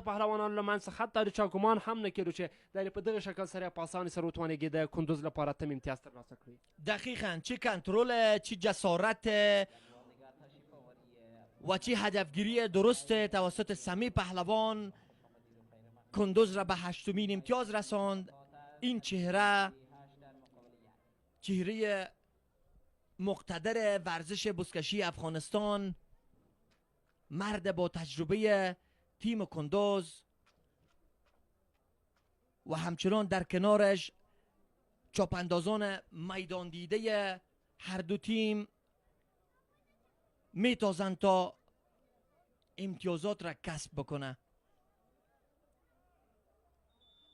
پهلوانان له منځ څخه حتی چا ګمان هم نه کېدو چې دا په دغه شکل سره په اسانۍ سره وتوانېږي د کندوز لپاره تم امتیاز ترلاسه کړي. دقیقاً چه کنترل، چه جسارت و چه هدفگیری درست توسط سمی پهلوان کندوز را به 8مین امتیاز رساند. این چهره مقتدر ورزش بزکشی افغانستان، مرد با تجربه تیم کندوز و همچنان در کنارش چاپاندازان میدان دیده هر دو تیم میتازند تا امتیازات را کسب بکنه.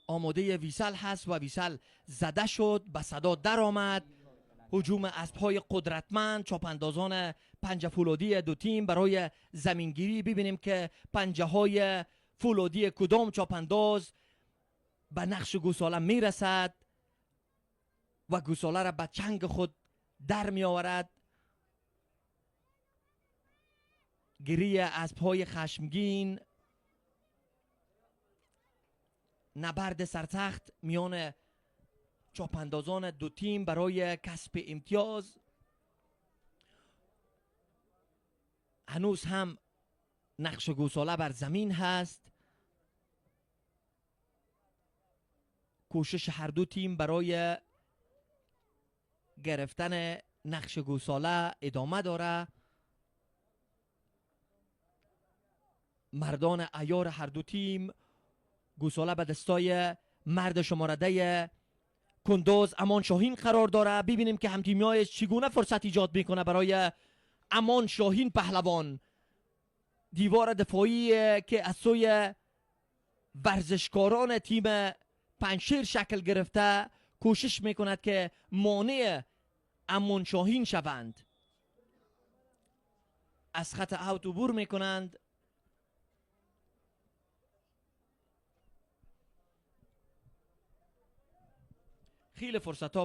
آماده ویسل هست و ویسل زده شد، به صدا در آمد. هجوم اسب‌های قدرتمند، چاپاندازان پنجه فولادی دو تیم برای زمینگیری. ببینیم که پنجه های فولادی کدام چاپانداز به نقش گوساله میرسد و گوساله را به چنگ خود در می آورد. گری اسب‌های خشمگین، نبرد سرسخت میان چاپاندازان دو تیم برای کسب امتیاز. هنوز هم نقش گوساله بر زمین هست. کوشش هر دو تیم برای گرفتن نقش گوساله ادامه داره. مردان عیار هر دو تیم، گوساله به دستای مرد شماره 10 کندوز امان شاهین قرار داره. ببینیم که همتیمیایش چگونه فرصت ایجاد میکنه برای امان شاهین پهلوان. دیوار دفاعی که از سوی ورزشکاران تیم پنشیر شکل گرفته کوشش میکند که مانع امان شاهین شوند. از خط اوت عبور میکنند. خیلی فرصت ها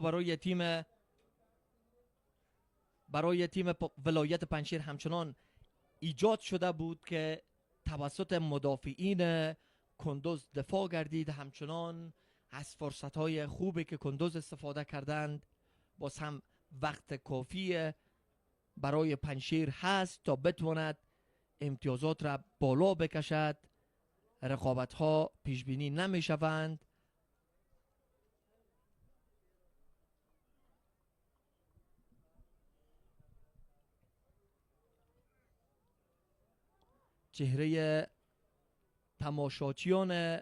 برای تیم ولایت پنشیر همچنان ایجاد شده بود که توسط مدافعین کندوز دفاع گردید. همچنان از فرصت های خوبی که کندوز استفاده کردند. باز هم وقت کافی برای پنشیر هست تا بتواند امتیازات را بالا بکشد. رقابت ها پیش بینی نمی شوند. چهره تماشاچیان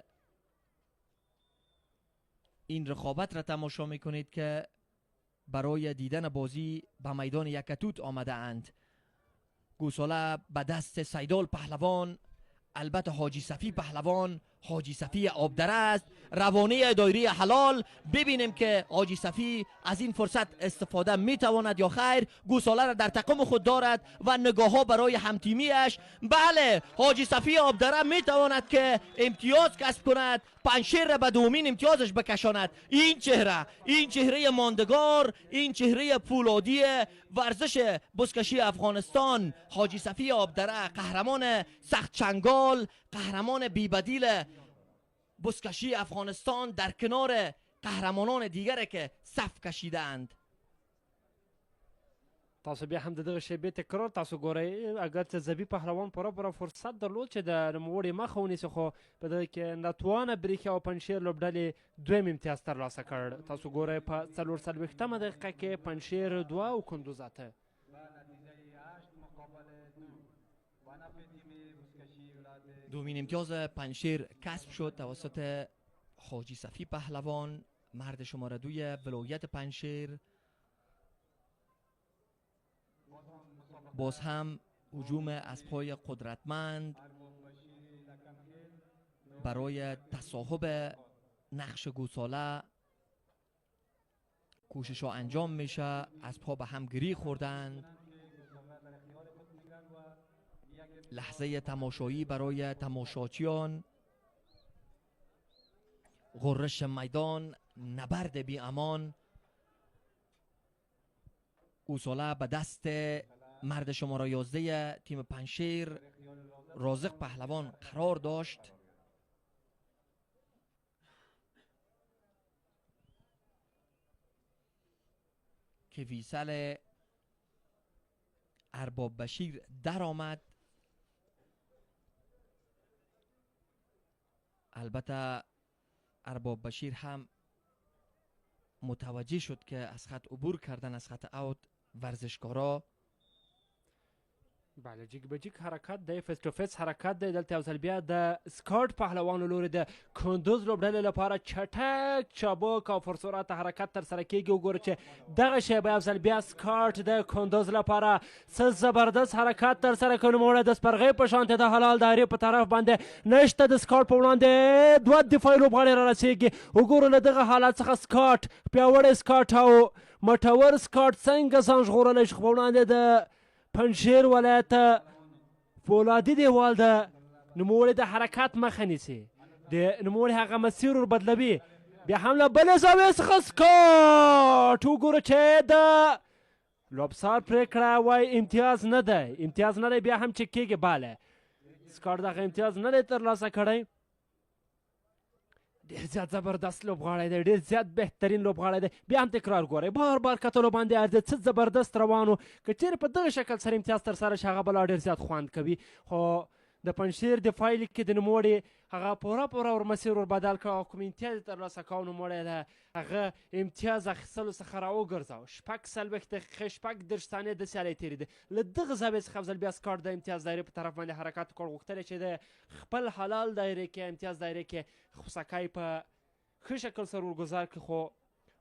این رقابت را تماشا میکنید که برای دیدن بازی به میدان یکتوت آمده اند. گوساله به دست سیدال پهلوان، البته حاجی صفی پهلوان، حاجی صفی آبدره است. روانه دایره حلال. ببینیم که حاجی صفی از این فرصت استفاده میتواند یا خیر. گوساله را در تقم خود دارد و نگاه ها برای همتیمیش. بله، حاجی صفی آبدره میتواند که امتیاز کسب کند، پنشیر را به دومین امتیازش بکشاند. این چهره ماندگار، این چهره فولادی ورزش بزکشی افغانستان، حاجی صفی آبدره، قهرمان سخت چنگال، قهرمان بیبدیل بزکشی افغانستان، در کنار قهرمانان دیگره که صف کشیدند. تاسو بیا هم د دغه شیبې تکرار تاسو ګورئ. اگر چې زبی پهلوان پوره فرصت درلود چې د نوموړي مخه ونیسي، خو په دغه کې ناتوانه بریښي او پنشیر لوبډلې دویم امتیاز ترلاسه کړ. تاسو ګورئ په 44مه دقیقه کې پنشیر 2 او کندوز 8. دومین امتیاز پنشیر کسب شد توسط حاجی صفی پهلوان، مرد شماره 2 ولایت پنشیر. باز هم هجوم اسب‌های قدرتمند برای تصاحب نقش گوساله. کوشش ها انجام میشه. اسب‌ها به هم گری خوردند. لحظه تماشایی برای تماشاچیان. غرش میدان، نبرد بی امان. گوساله به دست مرد شماره 11 تیم پنشیر رازق پهلوان قرار داشت. که ویسل ارباب بشیر در آمد. البته ارباب بشیر هم متوجه شد که از خط عبور کردن از خط اوت ورزشکارا. بله جیک به جیک حرکت دی، فیس تو فیس حرکت دی. دلته یو ځل بیا د سکاټ پهلوانو لوري د کندوز لوبډلې لپاره چټک چابک او پرسرعت حرکت ترسره کیږي. وګوره چې دغه شی به یو ځل بیا سکاټ د کندوز لپاره څه زبردست حرکت ترسره کوي. نوموړی د سپرغۍ په شانتې د حلال دایرې په طرف باندې نشته د سکاټ په وړاندې دوه دفاعي لوبغاړي را رسېږي. وګوره له دغه حالت څخه سکاټ پیاوړی سکاټ او مټور سکاټ څنګه ځان ژغورلی شي. په وړاندې د پنجشیر ولایت فولادي دیوال د نوموړي د حرکت مخه نیسي، د نوموړي هغه مسیر ور بدلوي. بیا هم له بلې زاویې څخه سکاټ وګوره چې د لوبسار پرېکړه وایي امتیاز نه دی، امتیاز نه دی. بیا هم چک کېږي. بله سکاټ دغه امتیاز نه دی ترلاسه کړی. ډېر زیات زبردست لوبغاړی دی، ډېر زیات بهترین لوبغاړی دی. بیا هم تکرار ګورئ، بار بار کتلو باندې ارزي څه زبردست روانو. که چیرې په دغه شکل سره امتیاز ترسره شي هغه به لا ډېر زیات خوند کوي. خو د پنجشیر دفاعي لیګ کې د نوموړي هغه پوره ور مسیر ور بدل کړ او کوم امتیاز یې ترلاسه کاوه نوموړی د هغه امتیاز اخیستلو څخه راوګرځاوه. 46 دقیقې 36 ثانیې د سیالۍ تېرېدې. له دغه زاویې څخه افضل بیا سکاټ د امتیاز دایرې په طرف باندې حرکت وکړ. غوښتل یې چې د خپل حلال دایرې کې امتیاز دایرې کې خوسکی په ښه شکل سره ورګزار کړي، خو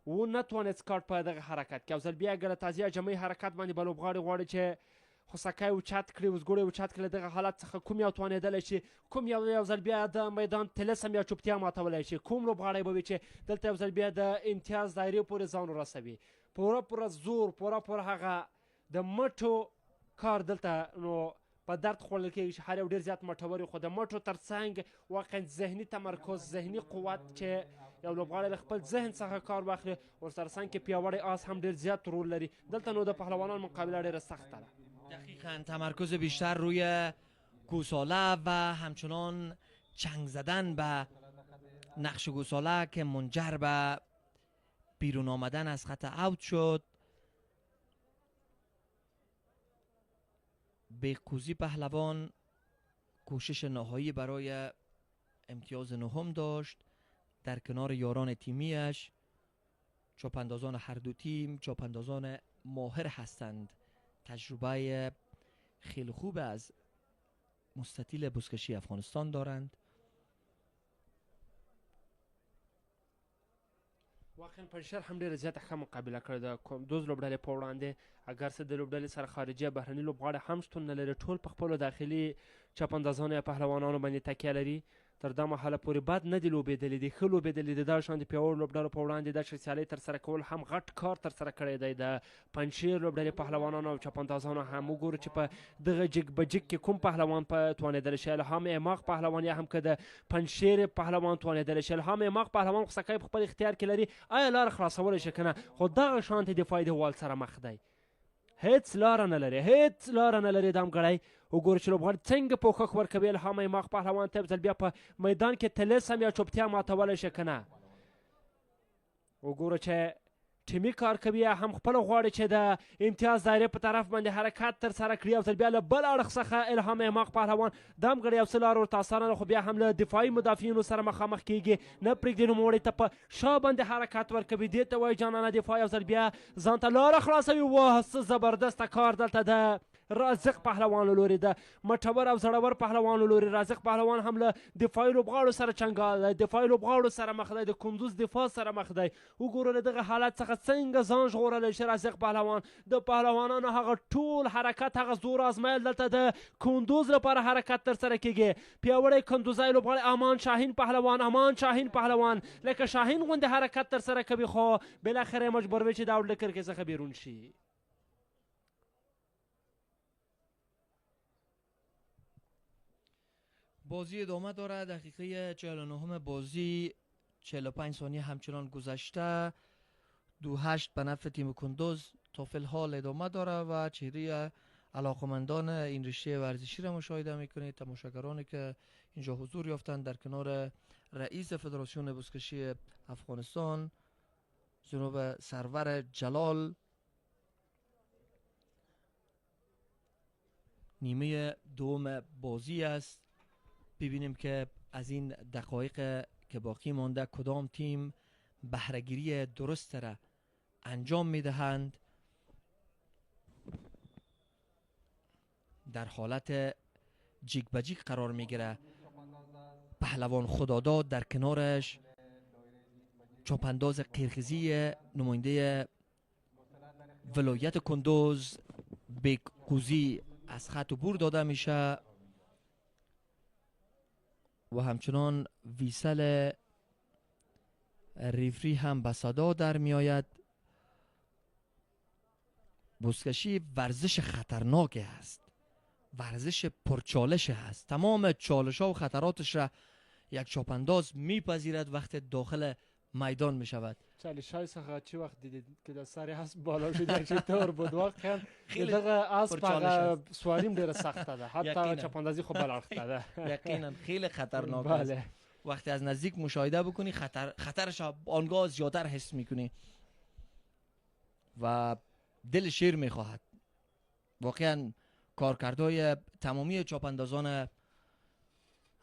ونتوانېد سکاټ په دغه حرکت کې. یو ځل بیا ګلتازي اجمعي حرکت باندې به لوبغاړي غواړي چې خوسکی اوچت کړي، وزګوړی اوچت کړي. له دغه حالت څخه کوم یو توانېدلی شي، کوم یو ځل بیا د میدان طلسم یا چوپتیا ماتولی شي، کوم لوبغاړی به وي چې دلته یو ځل بیا د امتیاز دایرې پورې ځان ورسوي. پوره زور، پوره هغه د مټو کار دلته نو په درد خوړل کېږي چې هر یو ډېر زیات مټور وي. خو د مټو تر څنګ واقعا ذهني تمرکز، ذهني قوت چې یو لوبغاړی له خپل ذهن څخه کار واخلي، ورسره څنګ کې پیاوړی آس هم ډېر زیات رول لري. دلته نو د پهلوانانو مقابله ډېره سخته ده. دقیقاً تمرکز بیشتر روی گوساله و همچنان چنگ زدن به نقش گوساله که منجر به بیرون آمدن از خط اوت شد. بیقوزی پهلوان کوشش نهایی برای امتیاز نهم داشت در کنار یاران تیمیش. چوپاندازان هر دو تیم چوپاندازان ماهر هستند، تجربه خیلی خوب از مستطیل بزکشی افغانستان دارند. واقعا پنجشیر هم ډېره زیاته ښه مقابله کړې ده کندوز لوبډلې په وړاندې. اگر څه د لوبډلې سره خارجي بهرني لوبغاړي هم شتون نه لري، ټول په خپلو داخلي چاپاندازانو یا پهلوانانو باندې تکیه لري. تر دا مهاله پورې بد نه دي لوبېدلي دي، ښه لوبېدلي دي. دا شان د پیاوړو لوبډلو په وړاندې داسې سیالۍ ترسره کول هم غټ کار ترسره کړی دی د پنجشیر لوبډلې پهلوانانو او چاپاندازانو هم. وګورو چې په دغه جګ بجګ کې کوم پهلوان په توانېدلی شي. الهام اعماق پهلوان یا هم که د پنجشیر پهلوان توانېدلی شي. الهام اعماق پهلوان خوسکی په خپل اختیار کې لري، آیا لاره خلاصولی شي که نه؟ خو دغه شانتې دفاعي دیوال سره مخ دی، هیڅ لاره نه لري، هیڅ لاره نه لري. دام ګړی وګوره چې لوبغاړي څنګه پوښښ ورکوي. الهام اعماق پهلوان ته یو ځل بیا په میدان کې طلسم یا چوپتیا ماتولی شي که نه؟ وګوره چې ټیمي کار کوي یا هم خپله غواړي چې د امتیاز دایرې په طرف باندې حرکت ترسره کړي. یو ځل بیا له بل اړخ څخه الهام اعماق پهلوان دا هم ګړی یو څه لاره ورته اسانه ده، خو بیا هم له دفاعي مدافعینو سره مخامخ کېږي. نه پرېږدي نوموړي ته په شا باندې حرکت ورکوي. دې ته وایي جانانه دفاع. یو ځل بیا ځان ته لاره خلاصوي. واه څه زبردسته کار دلته د رازق پهلوان له لورې د مټور او زړور پهلوان له لورې. رازق پهلوان هم له دفاعي لوبغاړو سره چنګال دی، دفاعي لوبغاړو سره مخ دی، د کندوز دفاع سره مخ دی. وګوره له دغه حالت څخه څنګه ځان ژغورلی شي رازق پهلوان. د پهلوانانو هغه ټول حرکت، هغه زور ازمایل دلته د کندوز لپاره حرکت ترسره کېږي. پیاوړی کندوزی لوبغاړی امان شاهین پهلوان، امان شاهین پهلوان لکه شاهین غوندې حرکت ترسره کوي، خو بالاخره مجبور وي چې دا له کرکې څخه بیرون شي. بازی ادامه داره. دقیقه 49 بازی 45 ثانیه همچنان گذشته. 2-8 به نفع تیم کندوز تا فی الحال ادامه داره و چهره علاقمندان این رشته ورزشی را مشاهده میکنید. تماشاگرانی که اینجا حضور یافتند در کنار رئیس فدراسیون بزکشی افغانستان جناب سرور جلال نیمه دوم بازی است. ببینیم که از این دقایق که باقی مانده کدام تیم بهره‌گیری درست را انجام میدهند. در حالت جیگ به جیگ قرار میگیره پهلوان خداداد، در کنارش چاپانداز قرقیزی نماینده ولایت کندوز بیکوزی از خط عبور داده میشه و همچنان ویسل ریفری هم به صدا در می آید. بزکشی ورزش خطرناک است، ورزش پرچالش است. تمام چالش ها و خطراتش را یک چاپانداز میپذیرد وقتی داخل میدان می شود. چالش های سخت چی وقت دیدید که در سر اسب بالا شد چطور بود؟ واقعا خیلی اسب سواریم داره سخته ده، حتی چاپاندازی خوب بلارخته ده. یقینا خیلی خطرناک است. وقتی از نزدیک مشاهده بکنی خطرش آنگاه زیادتر حس میکنی و دل شیر میخواهد. واقعا کارکردهای تمامی چاپاندازان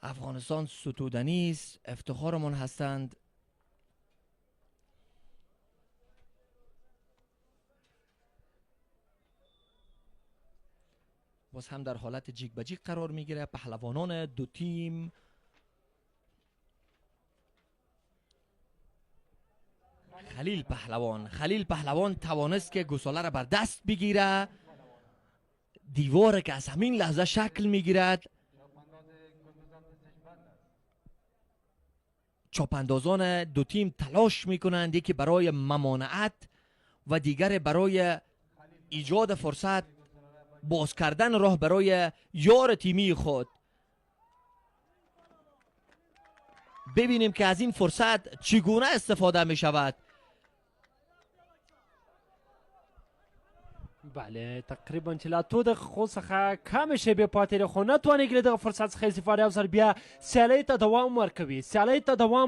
افغانستان ستودنی است، افتخارمان هستند. باز هم در حالت جیگ به جیگ قرار میگیره پهلوانان دو تیم. خلیل پهلوان توانست که گوساله را بر دست بگیره، دیوار که از همین لحظه شکل میگیرد. چاپاندازان دو تیم تلاش میکنند، یکی برای ممانعت و دیگر برای ایجاد فرصت، باز کردن راه برای یار تیمی خود. ببینیم که از این فرصت چگونه استفاده می شود. بله تقریبا 42 دقیقه خو څخه کم شیبې پاتې دي، خو نتواني کړي دغه فرصت څخه استفاده او سر بیا سیالۍ ته دوام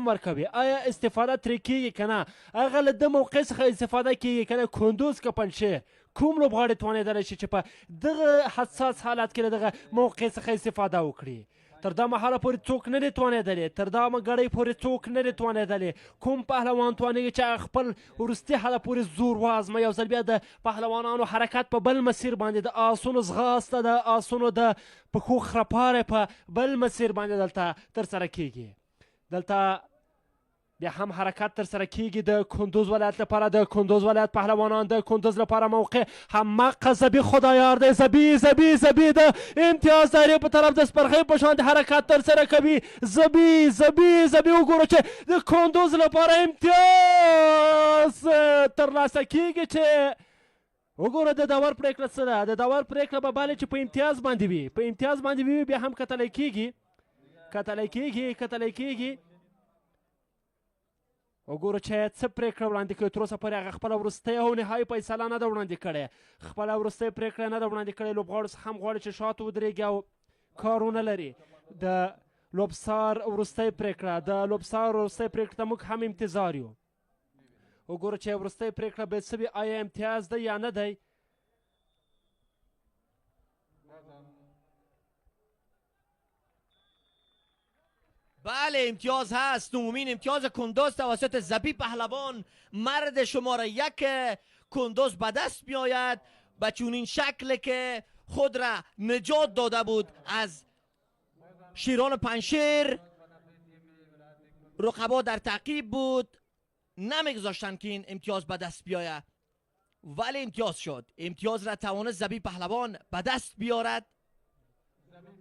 ورکوي. آیا استفاده ترې کیږي که نه؟ هغه له ده موقع څخه استفاده کیږي که نه؟ کندوز که پنجشیر کوم لوبغاړی توانېدلی شي چې په دغه حساس حالت کې له دغه موقع څخه استفاده وکړي؟ تر دا مهاله پورې څوک نه دی توانېدلی، تر دا ګړۍ پورې څوک نه دی توانېدلی. کوم پهلوان توانېږي چې خپل وروستي حاله پورې زور وازمه. یو ځل بیا د پهلوانانو حرکت په بل مسیر باندې، د آسونو ځغاسته، د آسونو د پښو خرپاری په بل مسیر باندې دلته ترسره کیږي. دلته بیا هم حرکت تر سره کیږي د کندوز ولایت لپاره، د کندوز ولایت پهلوانان د کندوز لپاره موقع همغه زبی خدایار دی. زبی د امتیاز دایرې په طرف د سپرغۍ په شان د حرکت تر سره کوي. زبی وګورو چې د کندوز لپاره امتیاز ترلاسه کیږي. چې وګوره د داور پریکړه څه ده؟ د داور پریکړه به بالي چې په امتیاز باندې وي، بیا هم کتلی کیږي. وګورو چې څه پریکړه وړاندې کوي. تر اوسه پورې هغه خپله وروستۍ او نهایي فیصله نه ده وړاندې کړې، خپله وروستۍ پریکړه نه ده وړاندې کړې. لوبغاړو څخه هم غواړي چې شاته ودرېږي او کار ونه لري. د لوبسار وروستۍ پریکړه ته موږ هم انتظار یو. وګورو چې وروستۍ پریکړه به څه وي، آیا امتیاز دی یا نه دی؟ بله امتیاز هست. نومین امتیاز کندوز توسط زبی پهلوان، مرد شماره 1 کندوز به دست می آید به چونین شکل که خود را نجات داده بود از شیران پنجشیر. رقبا در تعقیب بود، نمیگذاشتن که این امتیاز به دست بیاید، ولی امتیاز شد. امتیاز را توانست زبی پهلوان به دست بیارد.